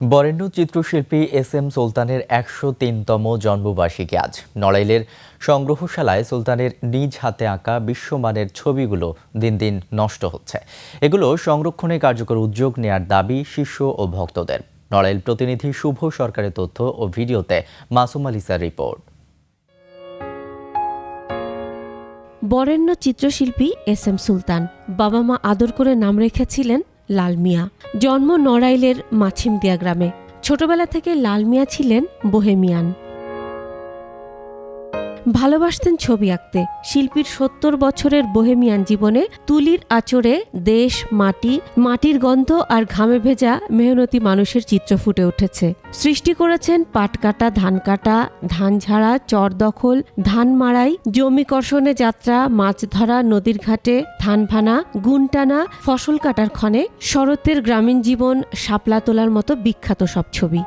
বরেণ্য চিত্রশিল্পী এস.এম. সুলতানের ১০৩তম জন্মবার্ষিকী আজ। নড়াইলের সংগ্রহশালায় সুলতানের নিজ হাতে আঁকা বিশ্বমানের ছবিগুলো দিন দিন নষ্ট হচ্ছে। এগুলো সংরক্ষণে কার্যকর উদ্যোগ নেয়ার দাবি শিষ্য ও ভক্তদের। নড়াইল প্রতিনিধি শুভ সরকারের তথ্য ও ভিডিওতে মাসুম আলিসার রিপোর্ট। বরেণ্য চিত্রশিল্পী এস.এম. সুলতান বাবা মা আদর করে নাম রেখেছিলেন লাল মিয়া। জন্ম নড়াইলের মাছিমদিয়া গ্রামে। ছোটবেলা থেকে লাল মিয়া ছিলেন বোহেমিয়ান। ভালোবাসতেন ছবি আঁকতে। শিল্পীর ৭০ বছরের বোহেমিয়ান জীবনে তুলির আঁচড়ে দেশ, মাটির গন্ধ আর ঘামে ভেজা মেহনতি মানুষের চিত্র ফুটে উঠেছে। সৃষ্টি করেছেন পাট কাটা, ধান কাটা, ধান ঝাড়া, চর দখল, ধান মাড়াই, জমি কর্ষণে যাত্রা, মাছ ধরা, নদীর ঘাটে ধান ভানা, গুণ টানা, ফসল কাটার ক্ষণে, শরতের গ্রামীণ জীবন, শাপলা তোলার মতো বিখ্যাত সব ছবি।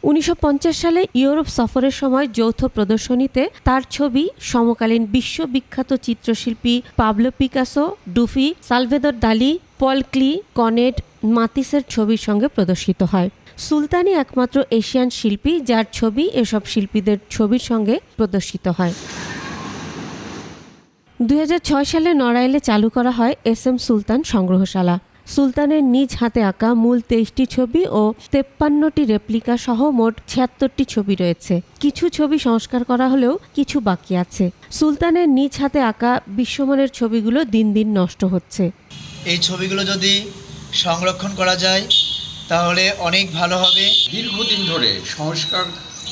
১৯৫০ সালে ইউরোপ সফরের সময় যৌথ প্রদর্শনীতে তার ছবি সমকালীন বিশ্ববিখ্যাত চিত্রশিল্পী পাবলো পিকাসো, ডুফি, সালভেদর দালি, পল ক্লি, কনেট, মাতিসের ছবির সঙ্গে প্রদর্শিত হয়। সুলতানই একমাত্র এশিয়ান শিল্পী যার ছবি এসব শিল্পীদের ছবির সঙ্গে প্রদর্শিত হয়। ২০০৬ সালে নড়াইলে চালু করা হয় এস.এম. সুলতান সংগ্রহশালা। সুলতানের নিজ হাতে আঁকা মূল ২৩টি ছবি ও ৫৩টি রেপ্লিকা সহ মোট ৭৬টি ছবি রয়েছে। কিছু ছবি সংস্কার করা হলেও কিছু বাকি আছে। সুলতানের নিজ হাতে আঁকা বিশ্বমানের ছবিগুলো দিন দিন নষ্ট হচ্ছে। এই ছবিগুলো যদি সংরক্ষণ করা যায় তাহলে অনেক ভালো হবে। দীর্ঘদিন ধরে সংস্কার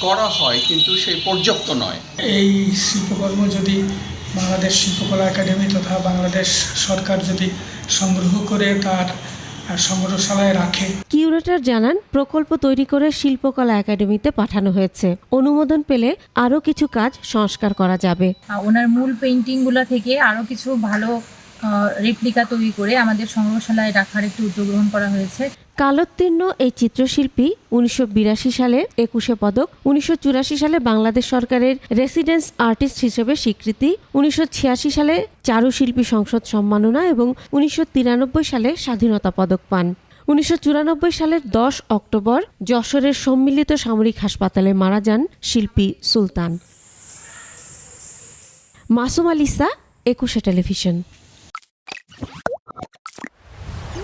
করা হয় কিন্তু সেই পর্যাপ্ত নয়। এই শিল্পকর্ম যদি বাংলাদেশ শিল্পকলা একাডেমি তথা বাংলাদেশ সরকার যদি সংগ্রহ করে তার সংগ্রহশালায় রাখে। কিউরেটর জানান, প্রকল্প তৈরি করে শিল্পকলা একাডেমিতে পাঠানো হয়েছে। অনুমোদন পেলে আরও কিছু কাজ সংস্কার করা যাবে। ওনার মূল পেইন্টিংগুলো থেকে আরও কিছু ভালো রেপ্লিকা তৈরি করে আমাদের সংগ্রহশালায় রাখার একটু উদ্যোগ গ্রহণ করা হয়েছে। কালোত্তীর্ণ এই চিত্রশিল্পী ১৯৮২ সালে ২১শে পদক, ১৯৮৪ সালে বাংলাদেশ সরকারের রেসিডেন্স আর্টিস্ট হিসেবে স্বীকৃতি, ১৯৮৬ সালে চারুশিল্পী সংসদ সম্মাননা এবং ১৯৯৩ সালে স্বাধীনতা পদক পান। ১৯৯৪ সালের ১০ অক্টোবর যশোরের সম্মিলিত সামরিক হাসপাতালে মারা যান শিল্পী সুলতান। মাসুম আলিসা, ২১শে টেলিভিশন।